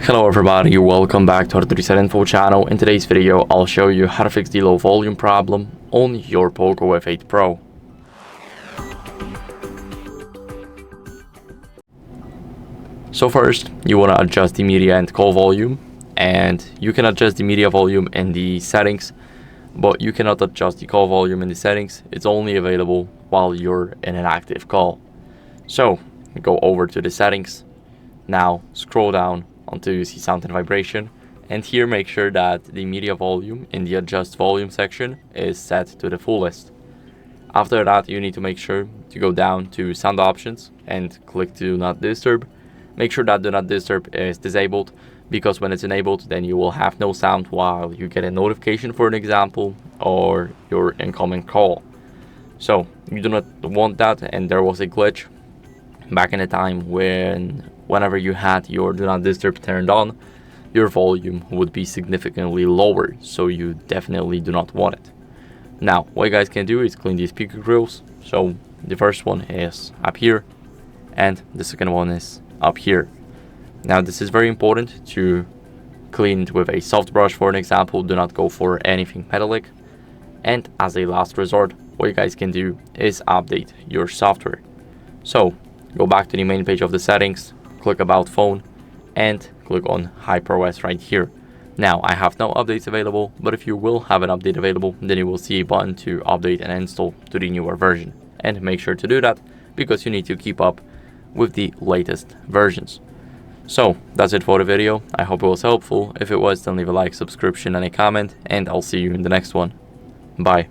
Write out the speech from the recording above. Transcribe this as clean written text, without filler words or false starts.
Hello everybody, welcome back to HardReset.Info channel. In today's video, I'll show you how to fix the low volume problem on your POCO F8 Pro. So first, you want to adjust the media and call volume, and you can adjust the media volume in the settings, but you cannot adjust the call volume in the settings. It's only available while you're in an active call. So go over to the settings. Now scroll down until you see sound and vibration, and here make sure that the media volume in the adjust volume section is set to the fullest. After that, you need to make sure to go down to sound options and click do not disturb. Make sure that do not disturb is disabled, because when it's enabled, then you will have no sound while you get a notification, for an example, or your incoming call. So you do not want that, and there was a glitch back in the time whenever you had your do not disturb turned on, your volume would be significantly lower, so you definitely do not want it. Now what you guys can do is clean these speaker grills. So the first one is up here and the second one is up here. Now this is very important to clean it with a soft brush, for an example. Do not go for anything metallic. And as a last resort, what you guys can do is update your software. So go back to the main page of the settings, click about phone, and click on HyperOS right here. Now I have no updates available, but if you will have an update available, then you will see a button to update and install to the newer version. And make sure to do that, because you need to keep up with the latest versions. So that's it for the video. I hope it was helpful. If it was, then leave a like, subscription, and a comment, and I'll see you in the next one. Bye.